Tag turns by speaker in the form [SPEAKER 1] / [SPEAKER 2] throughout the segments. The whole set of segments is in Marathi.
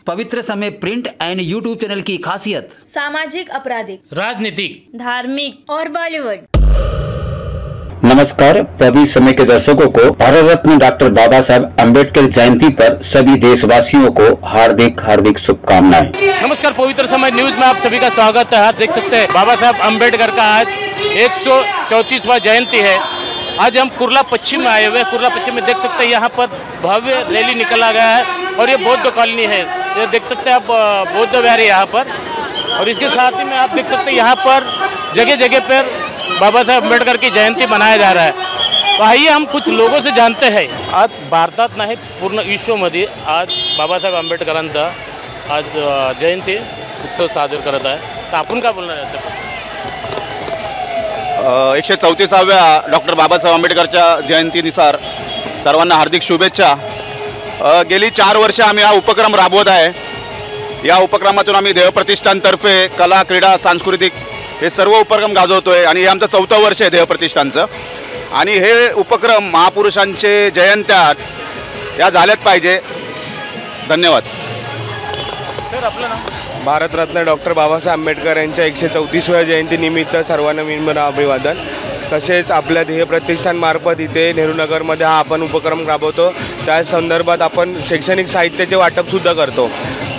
[SPEAKER 1] पवित्र समय प्रिंट एंड यूट्यूब चैनल की खासियत
[SPEAKER 2] सामाजिक, आपराधिक,
[SPEAKER 3] राजनीतिक,
[SPEAKER 2] धार्मिक और बॉलीवुड।
[SPEAKER 4] नमस्कार। पवित्र समय के दर्शकों को भारत रत्न डॉक्टर बाबा साहब अम्बेडकर जयंती पर सभी देशवासियों को हार्दिक हार्दिक शुभकामनाएं।
[SPEAKER 3] नमस्कार। पवित्र समय न्यूज में आप सभी का स्वागत है। आप देख सकते हैं बाबा साहब अम्बेडकर का आज 134वां जयंती है। आज हम कुर्ला पश्चिम में आए हुए हैं। कुर्ला पश्चिम में देख सकते हैं यहाँ पर भव्य रैली निकला गया है और ये बौद्ध कॉलोनी है। ये देख सकते हैं आप बौद्ध विहार है यहाँ पर। और इसके साथ ही में आप देख सकते हैं यहाँ पर जगह जगह पर बाबा साहेब आंबेडकर की जयंती मनाया जा रहा है। तो आइए हम कुछ लोगों से जानते हैं। आज भारतात नाही पूर्ण विश्वमध्ये आज बाबासाहेब आंबेडकरांचा आज जयंती उत्सव साजरा करत आहे। तर आपण काय बोलणार आहात?
[SPEAKER 5] 134व्या डॉक्टर बाबासाहेब आंबेडकरच्या जयंतीनुसार सर्वांना हार्दिक शुभेच्छा। गेली 4 वर्षे आम्ही हा उपक्रम राबवत आहे। या उपक्रमातून आम्ही देव प्रतिष्ठानतर्फे कला, क्रीडा, सांस्कृतिक हे सर्व उपक्रम गाजवतोय आणि हे आमचं 4थं वर्ष आहे देव प्रतिष्ठानचं। आणि हे उपक्रम महापुरुषांचे जयंत्या या झाल्याच पाहिजे। धन्यवाद।
[SPEAKER 3] सर आपलं नाव?
[SPEAKER 6] भारतरत्न डॉक्टर बाबासाहेब आंबेडकर यांच्या 134व्या जयंतीनिमित्त सर्वांना विनम्र अभिवादन। तसेच आपल्या ध्येय प्रतिष्ठानमार्फत इथे नेहरू नगरमध्ये हा आपण उपक्रम राबवतो। त्या संदर्भात आपण शैक्षणिक साहित्याचे वाटपसुद्धा करतो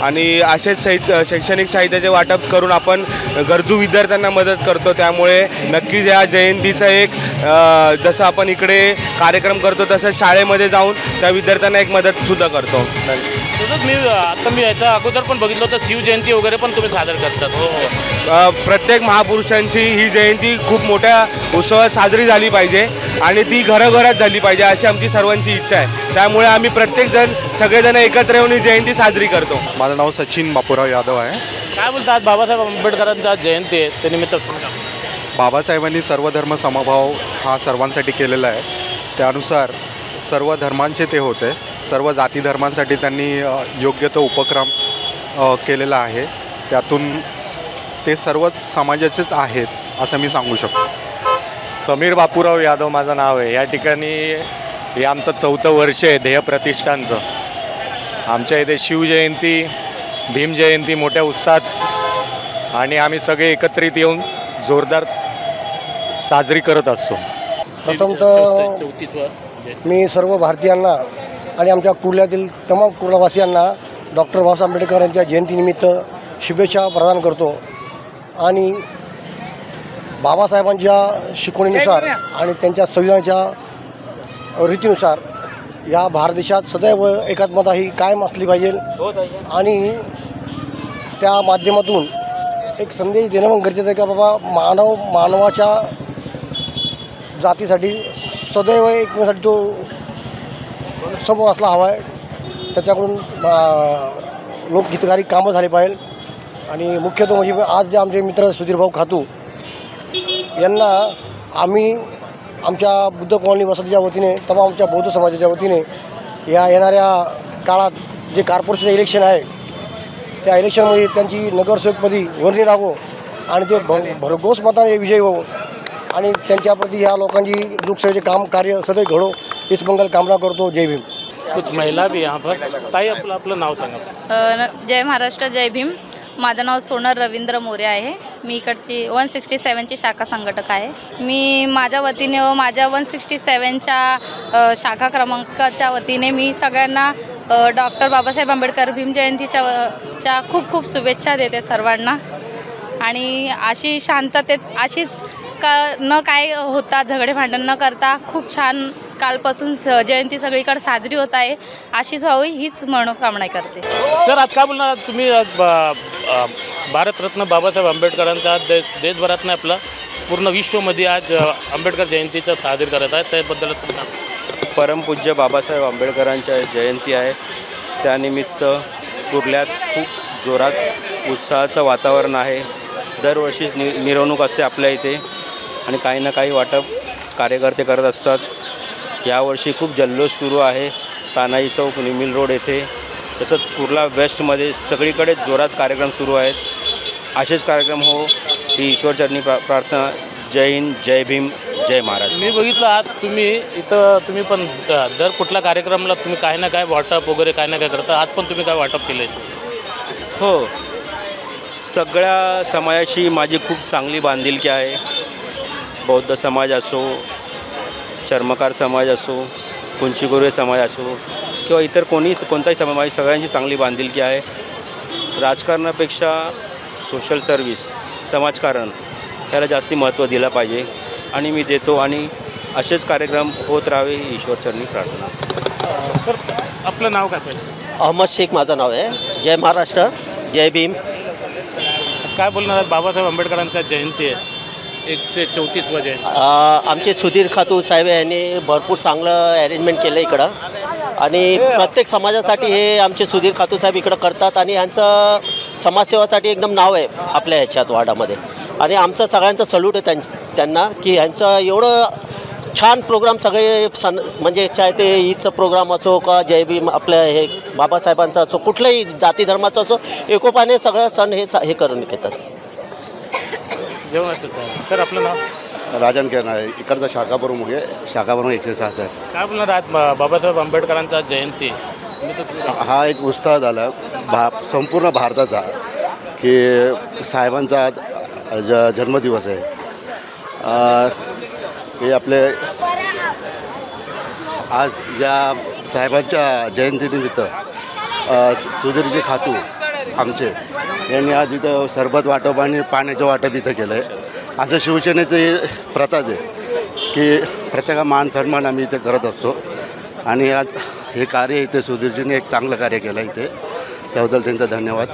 [SPEAKER 6] आणि असेच शैक्षणिक साहित्याचे वाटप करून आपण गरजू विद्यार्थ्यांना मदत करतो। त्यामुळे नक्कीच या जयंतीचा एक जसं आपण इकडे कार्यक्रम करतो तसंच शाळेमध्ये जाऊन त्या विद्यार्थ्यांना एक मदतसुद्धा करतो।
[SPEAKER 3] तसंच मी याच्या अगोदर पण बघितलं होतं शिवजयंती वगैरे पण तुम्ही साजरा करतात।
[SPEAKER 6] हो, प्रत्येक महापुरुषांची ही जयंती खूप मोठ्या उत्सवात साजरी झाली पाहिजे आणि ती घरोघरात झाली पाहिजे अशी आमची सर्वांची इच्छा आहे। त्यामुळे आम्ही प्रत्येकजण सगळेजण एकत्र येऊन ही जयंती साजरी करतो।
[SPEAKER 7] माझं नाव सचिन बापूराव यादव आहे।
[SPEAKER 3] काय बोलतात? बाबासाहेब आंबेडकरांचा जयंती आहे त्यानिमित्त
[SPEAKER 7] बाबासाहेबांनी सर्व धर्म समभाव हा सर्वांसाठी केलेला आहे। त्यानुसार सर्व धर्मांचे ते होते। सर्व जाती धर्मांसाठी त्यांनी योग्य तो उपक्रम केलेला आहे। त्यातून ते सर्व समाजाचेच आहेत असं मी सांगू शकतो।
[SPEAKER 8] समीर बापूराव यादव माझं नाव आहे। या ठिकाणी हे आमचं 4थं वर्ष आहे ध्येय प्रतिष्ठानचं। आमच्या इथे शिवजयंती, भीमजयंती मोठ्या उत्साहात आणि आम्ही सगळे एकत्रित येऊन जोरदार साजरी करत असतो।
[SPEAKER 9] प्रथमतः मी सर्व भारतीयांना आणि आमच्या कुर्ल्यातील तमाम कुर्लावासियांना डॉक्टर बाबासाहेब आंबेडकर यांच्या जयंतीनिमित्त शुभेच्छा प्रदान करतो। आणि बाबासाहेबांच्या शिकवणीनुसार आणि त्यांच्या संविधानाच्या रीतीनुसार या भारत देशात सदैव एकात्मता ही कायम असली पाहिजे आणि त्या माध्यमातून एक संदेश देणं पण गरजेचं आहे की बाबा मानवाच्या जातीसाठी सदैव एकमेकांसाठी तो समोर असला हवा आहे। त्याच्याकडून लोकहितकारी कामं झाले पाहिजे। आणि मुख्यतः म्हणजे आज जे आमचे मित्र सुधीर भाऊ खातू यांना आम्ही आमच्या बुद्ध कॉलनी वसतीच्या वतीने तमाम आमच्या बौद्ध समाजाच्या वतीने या येणाऱ्या काळात जे कॉर्पोरेशनचं इलेक्शन आहे त्या इलेक्शनमध्ये त्यांची नगरसेवकपदी वर्णी लागो आणि ते भरघोस मताने विजयी हो आणि त्यांच्याप्रती ह्या लोकांची लोकसेवेचे काम कार्य सदैव घडो इस मंगल कामना करतो। जय भीम।
[SPEAKER 3] कुछ महिला भी यहाँ पर। ताई आपलं नाव सांगा।
[SPEAKER 2] जय महाराष्ट्र, जय भीम। माझं नाव सोनल रवींद्र मोरे आहे। मी इकडची 167ची शाखा संघटक आहे। मी माझ्या वतीने व माझ्या 167च्या शाखा क्रमांकाच्या वतीने मी सगळ्यांना डॉक्टर बाबासाहेब आंबेडकर भीम जयंतीच्या खूप खूप शुभेच्छा देते सर्वांना। आणि अशी शांततेत अशीच काय होता झगडे भांडण न करता खूप छान कालपासून जयंती सगळीकडे साजरी होत आहे। अशीच व्हावी हीच मनोकामना करते।
[SPEAKER 3] सर आज काय बोलणार? तुम्ही भारतरत्न बाबासाहेब आंबेडकरांचा देशभरात नाही आपला पूर्ण विश्वमध्ये आज आंबेडकर जयंतीचा साजरी करत आहे त्याबद्दल
[SPEAKER 6] परमपूज्य बाबासाहेब आंबेडकरांच्या जयंती आहे। त्यानिमित्त कुर्ल्यात खूप जोरात उत्साहाचं वातावरण आहे। दरवर्षीच मिरवणूक असते आपल्या इथे आणि काही ना काही वाटप कार्यकर्ते करत असतात। यावर्षी खूप जल्लोष सुरू आहे तानाजी चौक, निमिल रोड येथे। तसंच कुर्ला वेस्टमध्ये सगळीकडे जोरात कार्यक्रम सुरू आहेत। असेच कार्यक्रम हो ही ईश्वरचरणी प्रार्थना। जय हिंद, जय भीम, जय महाराष्ट्र।
[SPEAKER 3] मी बघितलं आज तुम्ही पण दर कुठल्या कार्यक्रमाला तुम्ही काही ना काय वाटप वगैरे काही ना काय करता। आज पण तुम्ही काय वाटप केलं आहे?
[SPEAKER 6] हो, सगळ्या समाजाशी माझी खूप चांगली बांधिलकी आहे. बौद्ध समाज असो, चर्मकार समाज असो, कुंचीगुरुवे समाज असो किंवा इतर कोणताही समाज, माझी सगळ्यांची चांगली बांधिलकी आहे. राजकारणापेक्षा सोशल सर्व्हिस, समाजकारण याला जास्ती महत्त्व दिलं पाहिजे आणि मी देतो आणि असेच कार्यक्रम होत राहावे ही ईश्वरचरणी प्रार्थना.
[SPEAKER 3] सर आपलं नाव काय पाहिजे?
[SPEAKER 10] अहमद शेख माझं नाव आहे. जय महाराष्ट्र, जय भीम.
[SPEAKER 3] काय बोलणार आहात? बाबासाहेब आंबेडकरांचा जयंती आहे, 134वा जयंती.
[SPEAKER 10] आमचे सुधीर खातू साहेब यांनी भरपूर चांगलं अरेंजमेंट केलं इकडं आणि प्रत्येक समाजासाठी हे आमचे सुधीर खातू साहेब इकडं करतात आणि यांचं समाजसेवासाठी एकदम नाव आहे आपल्या ह्याच्यात वाडामध्ये आणि आमचं सगळ्यांचं सल्यूट आहे त्यांना की ह्यांचं एवढं छान प्रोग्राम सगळे सण म्हणजे चाहे ते ईदचं प्रोग्राम असो का जय भीम आपल्या हे बाबासाहेबांचा असो कुठल्याही जाती धर्माचं असो एकोपाने सगळं सण हे करून घेतात.
[SPEAKER 3] जेवण असतं सर. आपलं नाव?
[SPEAKER 11] राजन केरन आहे, इकडचा शाखा प्रमुख आहे, शाखा प्रमुख 106 आहे.
[SPEAKER 3] काय बोलणार आहात? बाबासाहेब आंबेडकरांचा जयंती
[SPEAKER 11] हा एक उत्साह झाला संपूर्ण भारताचा की साहेबांचा जन्मदिवस आहे. हे आपले आज या साहेबांच्या जयंतीनिमित्त सुधीरजी खातू आमचे यांनी आज इथं सरबत वाटप आणि पाण्याचं वाटप इथं केलं आहे. असं शिवसेनेचं प्रथाच आहे की प्रत्येक मान सन्मान आम्ही इथे करत असतो आणि आज हे कार्य इथे सुधीरजीने एक चांगलं कार्य केलं इथे, त्याबद्दल त्यांचा धन्यवाद.